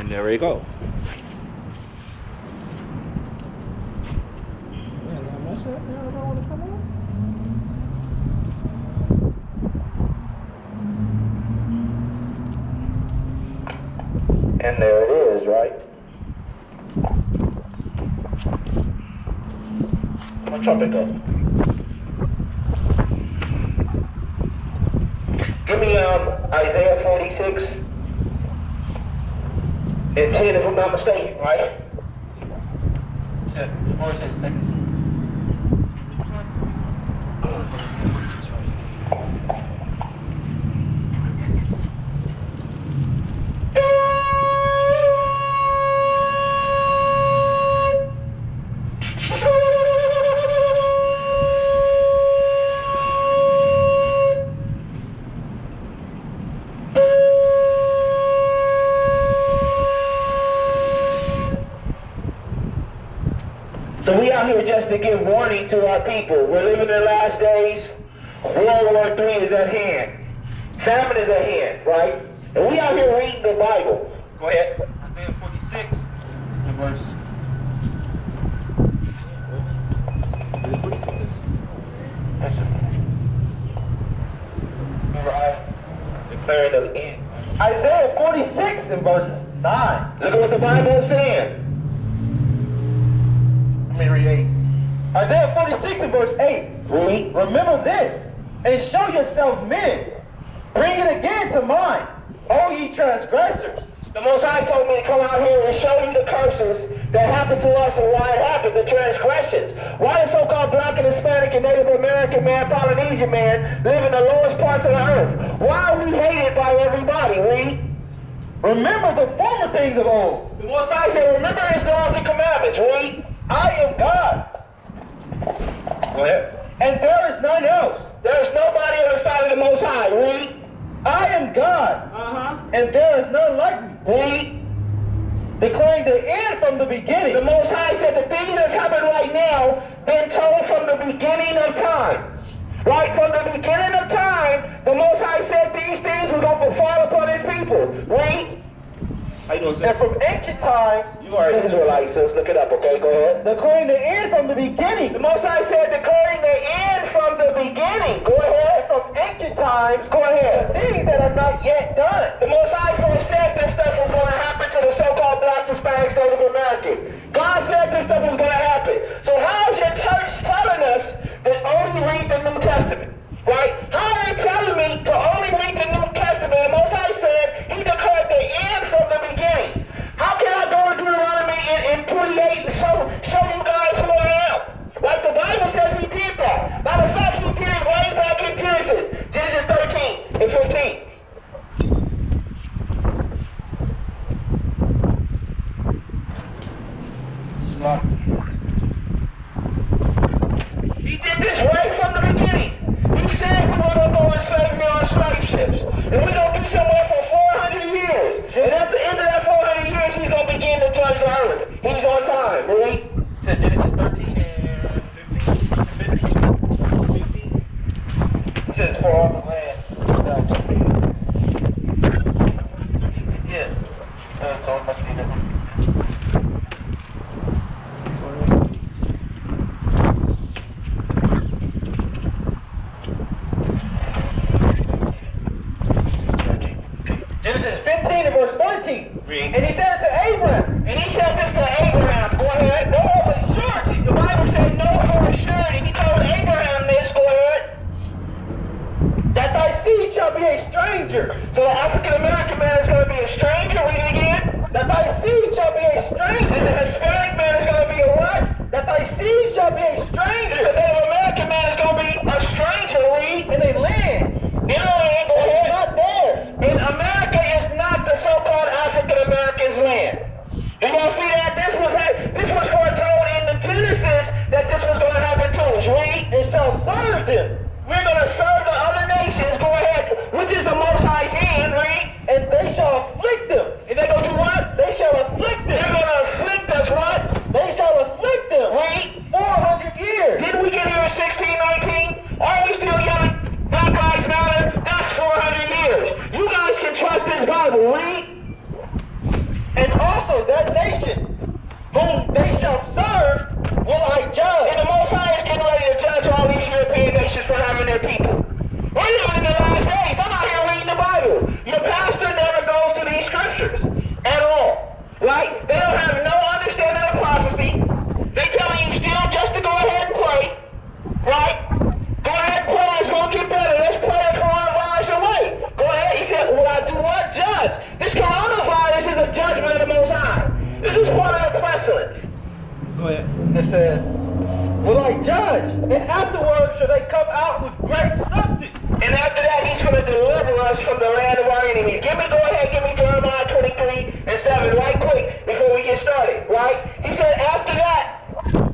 And there we go. And there it is, right? My trumpet go. Give me Isaiah 46 and 10 if I'm not mistaken, right? Or say second. So we out here just to give warning to our people. We're living in the last days. World War III is at hand. Famine is at hand, right? And we out here reading the Bible. Go ahead. Isaiah 46 and verse. Remember, I declaring the end. Isaiah 46 and verse 9. Look at what the Bible is saying. Let me read 8. Isaiah 46 and verse 8. Read. Remember this, and show yourselves men. Bring it again to mind, O ye transgressors. The Most High told me to come out here and show you the curses that happened to us and why it happened, the transgressions. Why the so-called black and Hispanic and Native American man, Polynesian man, live in the lowest parts of the earth? Why are we hated by everybody? Read. Remember the former things of old. The Most High said, remember his laws and commandments. Read. I am God, Go ahead. and there is none else. There is nobody on the side of the Most High. Read. I am God, and there is none like me. Read. Declaring the end from the beginning. The Most High said the things that's happening right now been told from the beginning of time. Right from the beginning of time, the Most High said these things were going to fall upon his people. Read. How you doing, sir? And from ancient times, You are an Israelite, so let's look it up, okay? Go ahead. declaring the end from the beginning. The Most High said declaring the end from the beginning. Go ahead. And from ancient times, Go ahead. things that are not yet done. The Most High first said this stuff was going to happen to the so-called black, Hispanic, Native American. God said this stuff was going to happen. So how is your church telling us that only read the New Testament? Right? How are they telling me to only read the New Testament? The Most High said he declared the end from the beginning. How can I go to Deuteronomy in 28 and show you guys who I am? Like the Bible says he did that. Matter of fact, he did it way back in Genesis. Genesis 13 and 15. He did this right from the beginning. He said we're going to go in slavery on slave ships. And we're going to be somewhere for 400 years. And at the end of that 400 years, he's going to begin to judge the earth. He's on time, really. Said Genesis 13 and 15. He says, for all the land. Yeah. So it must be different. Genesis 15 and verse 14. Read. And he said it to Abraham. And he said this to Abraham. Go ahead. No of a surety. The Bible said no for surety. He told Abraham this. Go ahead. That thy seed shall be a stranger. So the African American man is going to be a stranger. Read it again. That thy seed shall be a And stranger. the Hispanic man is going to be a what? That thy seed shall be a And the stranger Native American man is going to be a stranger. Read. in a land In a land. Go that is ahead. not theirs. And America is not the so-called African Americans' land. You gonna see that? This was foretold in the Genesis that this was going to happen to us. Read. And shall serve them. We're going to serve the other nations. Go ahead. Which is the Most High's hand. Read. And they shall afflict them. And they go to what? They shall afflict They're them. going to afflict us. What? They shall afflict them. Read. 400 years. Didn't we get here in 1619? Are we still young? Black Lives Matter? That's 400 years. You guys can trust this Bible. Read. And Also, that nation whom they shall serve will I judge. And the Most High is getting ready to judge all these European nations for having their people. We're living in the last days. I'm out here reading the Bible. Your pastor never goes to these scriptures at all, right? They don't have no understanding of prophecy. They telling you still just to go ahead and pray, right? Go ahead and pray. It's going to get better. Let's pray the coronavirus away. Go ahead. He said, will I do what? Judge. This coronavirus is a judgment of the Most High. This is part of the pestilence. Go ahead. It says, will I judge? And afterwards shall they come out with great substance. And after that, he's going to deliver us from the land of our enemies. Go ahead, give me Jeremiah 23:7 right quick before we get started, right? He said, after that,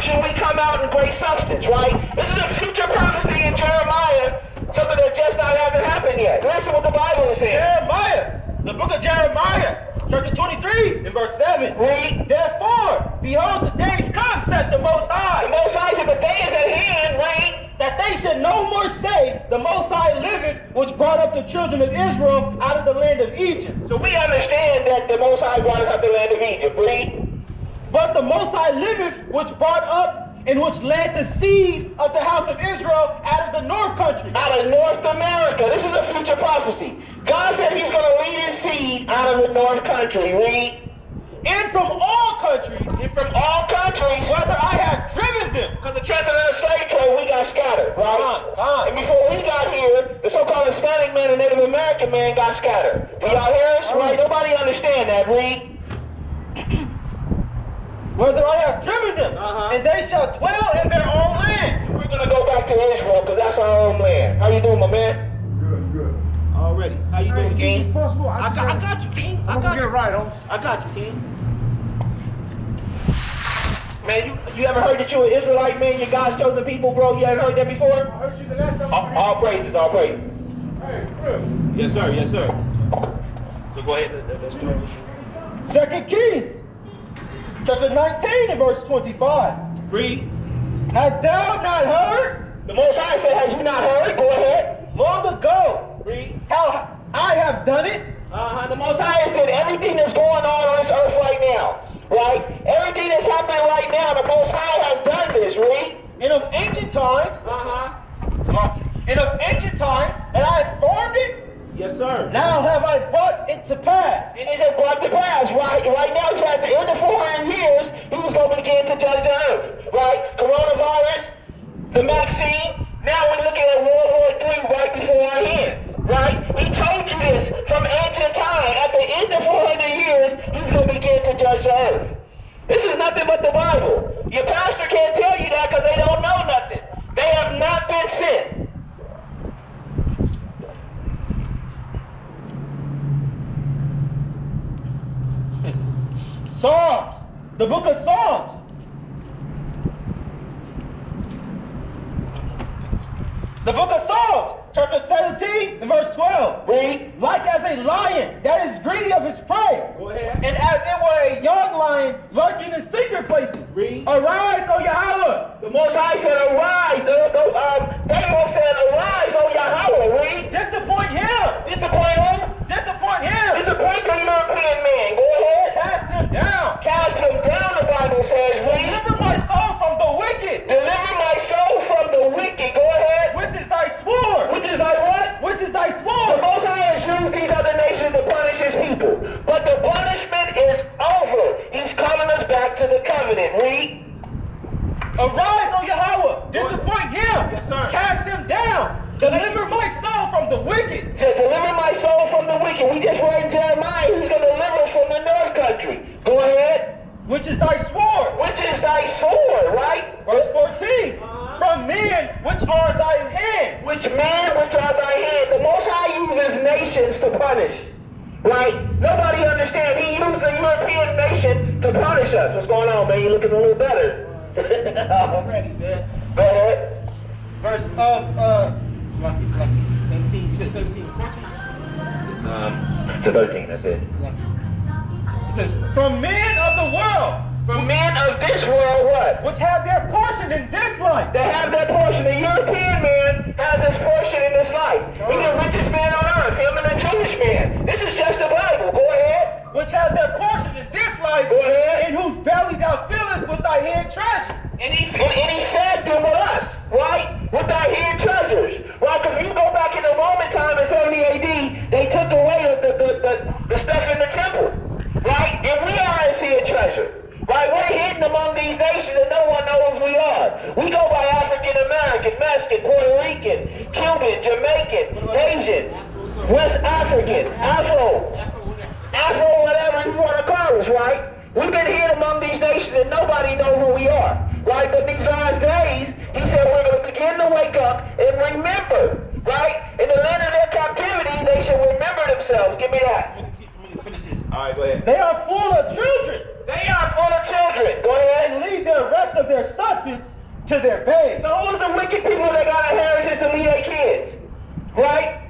shall we come out in great substance, right? This is a future prophecy in Jeremiah, something that just now hasn't happened yet. Listen what the Bible is saying. Jeremiah, the book of Jeremiah, chapter 23, and verse 7. Read. Therefore, behold, the days come, said the Most High. The Most High said, the day is at hand, read. That they should no more say, the Most High liveth, which brought up the children of Israel out of the land of Egypt. So we understand that the Most High brought us out of the land of Egypt, read. But the Most High liveth, which brought up and which led the seed of the house of Israel out of the north country. Out of North America. This is a future prophecy. God said he's going to lead his seed out of the north country, read. And from all countries, whether I have driven them. because the transatlantic slave trade, we got scattered, right? And before we got here, the so-called Hispanic man and Native American man got scattered. Do y'all hear us? Right? Nobody understand that, read. Whether I have driven them, and they shall dwell in their own land. We're going to go back to Israel because that's our own land. How you doing, my man? Good. Already. How you doing, King? It's possible. I got you, King. I'm gonna get it right, homie. I got you, King. Man, you ever heard that you an Israelite, man? You're God's chosen people, bro? You ever heard that before? I heard you the last time. All praises, all praises. Hey, Chris. Yes, sir. Yes, sir. So go ahead. Let's start. 2 Kings, chapter 19 and verse 25. Read. Hast thou not heard? The Most High said, has you not heard? Go ahead. Long ago. Read. How I have done it. The Most High has said everything that's going on this earth right now, right? Everything that's happening right now, the Most High has done this, read. And of ancient times. And of ancient times, and I have formed it. Yes, sir. Now have I brought it to pass. And it has brought to pass, right? Right now, it's at the end of 400 years, he was going to begin to judge the earth, right? Coronavirus, the vaccine. Now we're looking at World War III right before our hands, right? He told you this from ancient time. At the end of 400 years, he's going to begin to judge the earth. This is nothing but the Bible. Your pastor can't tell you that because they don't know nothing. They have not been sent. Psalms, the book of Psalms. The book of Psalms, chapter 17 and verse 12. Read. Like as a lion that is greedy of his prey. Go ahead. And as it were a young lion lurking in secret places. Read. Arise, O Yahweh. The Most High said, arise. David said, arise, O Yahweh. Read. Disappoint him. Disappoint who? Disappoint him. Disappoint the European man. Go ahead. Cast him down. Cast him down, the Bible says. Read. Deliver my soul from the wicked. Deliver my soul from the wicked. Go ahead. Which is thy sword. Which is like what? Which is thy The sword. Most High has used these other nations to punish his people. But the punishment is over. He's calling us back to the covenant. Read. Arise, O Yahweh. Disappoint him. Yes, sir. Cast him down. Deliver my soul from the wicked. To deliver my soul from the wicked. We just read in Jeremiah. He's going to deliver us from the north country. Go ahead. Which is thy sword. Which is thy sword, right? Verse 14. From men which are thy hand. Which man, which are thy hand. The Most High uses nations to punish, right? Nobody understands. He used the European nation to punish us. What's going on, man? You looking a little better. Already, man. Go ahead. Verse of, 17. You said 17 and 14? To 13, that's it. It says, from men of the world. For men of this world, what? Which have their portion in this life. They have their portion. The European man has his portion in this life. He's the richest man on earth, him and the Jewish man. This is just the Bible. Go ahead. Which have their portion in this life. treasure. And he fed them with us, right? With our hidden treasures. Right? Because if you go back in the Roman time in 70 AD, they took away the stuff in the temple. Right? And we are his hidden treasure. Right? We're hidden among these nations and no one knows we are. We go by African American, Mexican, Puerto Rican, Cuban, Jamaican, Asian, West African, Afro, whatever you want to call us, right? We've been hidden among these nations and nobody knows who we are. Right? But these last days, he said we're going to begin to wake up and remember. Right? In the land of their captivity, they should remember themselves. Give me that. Let me finish this. All right, go ahead. They are full of children. They are full of children. Go ahead. And leave the rest of their substance to their babes. So who's the wicked people that got inheritance to leave their kids? Right?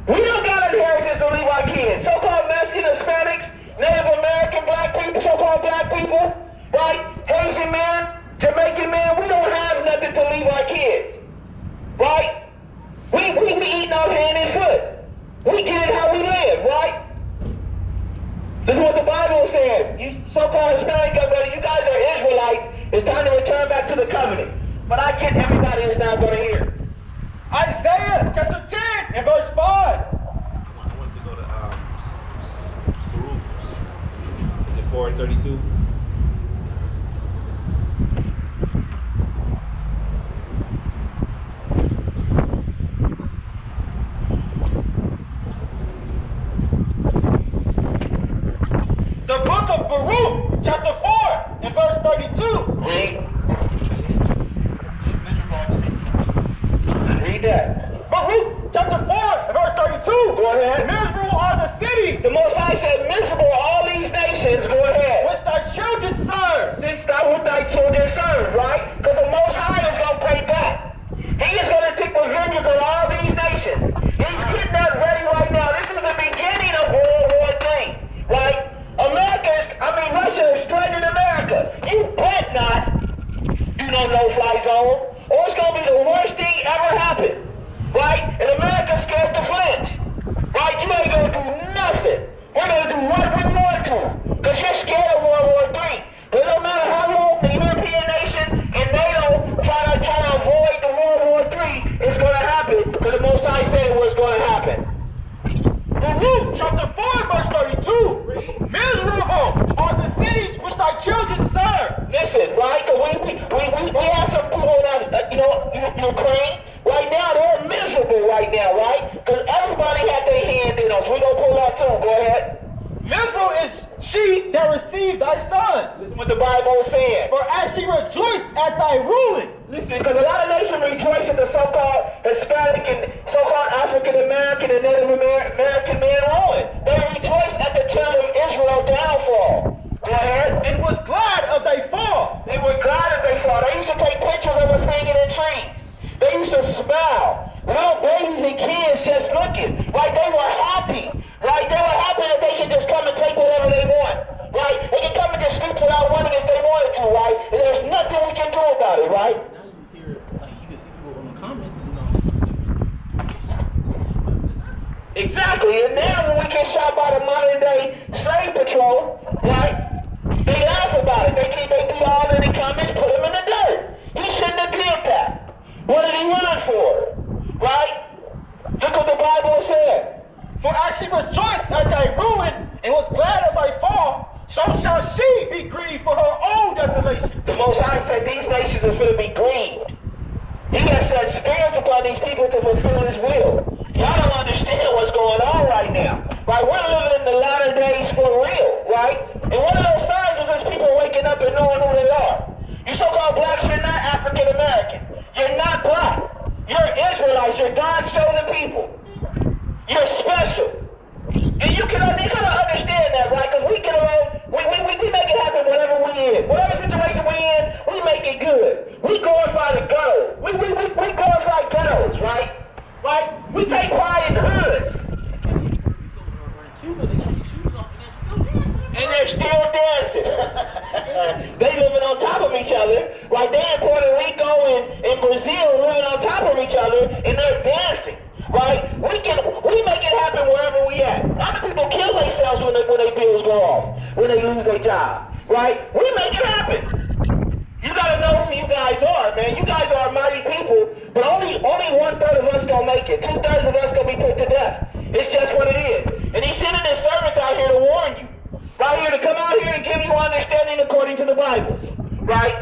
We don't got inheritance to leave our kids. So-called Mexican, Hispanics, Native American, black people, so-called black people, right? Asian men, Jamaican men, we don't have nothing to leave our kids. Right? We eating off hand and foot. We get it how we live, right? This is what the Bible is saying. You so-called Hispanic, brother, you guys are Israelites. It's time to return back to the covenant. But I get everybody is not going to hear. Isaiah chapter 10 and verse 5. I want to go to Baruch. Is it 4:32? The book of Baruch chapter 4 and verse 32. Read. Read that. Baruch chapter 4 and verse 32. Go ahead. Miserable are the cities The Most High said, miserable are all these nations. Go ahead. which thy children serve. Since thou with thy children serve, right? Because the Most High is going to pay back. He is going to take vengeance on all these nations. He's getting that ready right now. This is the beginning of World War III, right? Russia is threatening America. You bet not. You know no-fly zone. Or it's going to be the worst thing ever happen, right? And America's scared to flinch, right? You ain't going to do nothing. We're going to do what we want to, because you're scared of World War III. But it don't matter how long the European nation and NATO try to avoid the World War III, it's going to happen, because the Most High said it was going to happen. Baruch chapter 4 verse 32. Miserable are the cities which thy children serve. Listen, right? We have some people that, Ukraine, right now, they're miserable right now, right? Because everybody had their hand in us. We're going to pull out too. Go ahead. Miserable is she that received thy sons. This is what the Bible is saying. For as she rejoiced at thy ruin. Listen, because a lot of nations rejoice at the so-called Hispanic and so-called African American and Native American man ruin. They rejoiced at the children of Israel downfall. Go ahead. And was glad of thy fall. They were glad of their fall. They used to take pictures of us hanging in trees. They used to smile. Little babies and kids just looking. Right? They were happy. Right? They were happy that they could just come and take whatever they want. Right? They can come and just sleep without running if they wanted to, right? And there's nothing we can do about it, right? Now you hear, you can see people in the comments, Exactly. And now when we get shot by the modern day slave patrol, right? They laugh about it. They be all in the comments, put him in the dirt. He shouldn't have did that. What did he run for? Right? Look what the Bible said. For as she rejoiced at thy ruin and was glad of thy fall, so shall she be grieved for her own desolation. The Most High said these nations are going to be grieved. He has set spirits upon these people to fulfill his will. Y'all don't understand what's going on right now. Right? We're living in the latter days for real, right? And one of those signs was just people waking up and knowing who they are. You so-called blacks, you're not African American. You're not black. You're Israelites. You're God's chosen people. You're special. And you gotta understand that, right? Because we get around, we make it happen whatever we in. Whatever situation we in, we make it good. We glorify the ghetto. We glorify ghettos, right? Right? We take pride in the hoods. And they're still dancing. They living on top of each other. Like they in Puerto Rico and in Brazil living on top of each other and they're dancing. Right? We make it happen wherever we at. Other people kill themselves when their bills go off, when they lose their job. Right? We make it happen. You gotta know who you guys are, man. You guys are mighty people, but only 1/3 of us gonna make it. 2/3 of us gonna be put to death. It's just what it is. And he's sending his servants out here to warn you. Right here to come out here and give you understanding according to the Bible. Right?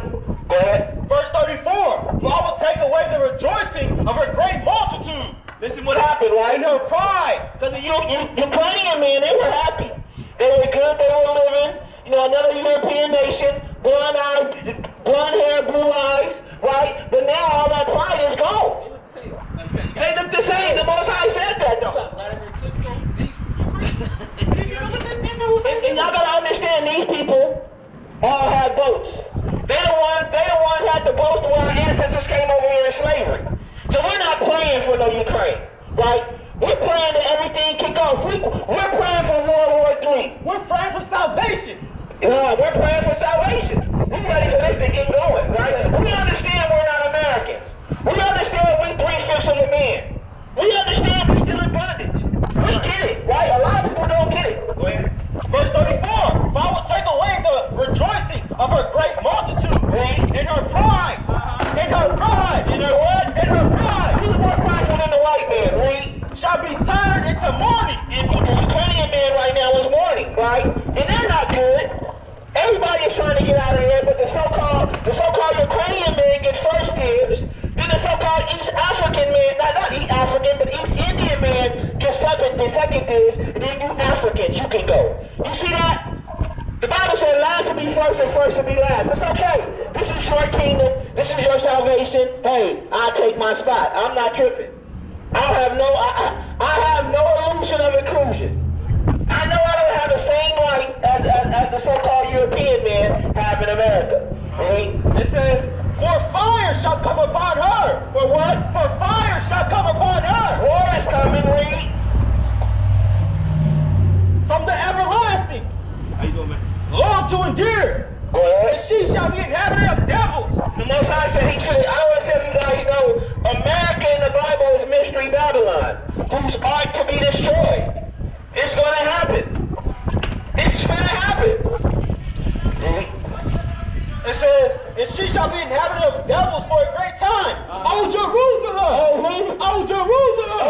Go ahead. Verse 34. For I will take away the rejoicing of her great multitude. Listen what happened, right? And her pride. Because the Ukrainian men, they were happy. They were good, they were living. You know, another European nation, blonde hair, blue eyes, right? But now all that pride is gone. They look the same. The Most High said that, though. And y'all gotta understand, these people all have boats. They the ones had the boats when our ancestors came over here in slavery. So we're not praying for no Ukraine, right? We're praying that everything kick off. We're praying for World War III. We're praying for salvation. We're praying for salvation. We're ready for this to get going, right? We understand we're not Americans. We understand we 3/5 of the men. We understand we're still in bondage. We get it, right? A lot of people don't get it. Go ahead. Verse 34. For I will take away the rejoicing of her great multitude. And her pride. And her pride. You know what? And her pride. Who's more prideful than the white man, read? Shall be turned into mourning. And the Ukrainian man right now is mourning, right? And they're not good. Everybody is trying to get out of there, but the so-called Ukrainian man gets first dibs. Then the so-called East African man, not East African, but East Indian man gets second dibs. And then you Africans, you can go. You see that? The Bible said last will be first and first will be last. It's okay. This is your kingdom. This is your salvation. Hey, I'll take my spot. I'm not tripping. I have no illusion of inclusion. I know I don't have the same rights as the so-called European men have in America. Right? It says, for fire shall come upon her. For what? For fire shall come upon her. War is coming, read. From the everlasting. How you doing, man? Long to endure. Go ahead. And she shall be inhabited of devils. The Most High said I don't know if you guys know, America in the Bible is Mystery Babylon, whose art to be destroyed. It's going to happen. It's going to happen. It says, and she shall be inhabited of devils for a great time. Oh, Jerusalem! Oh, who? Oh, Jerusalem!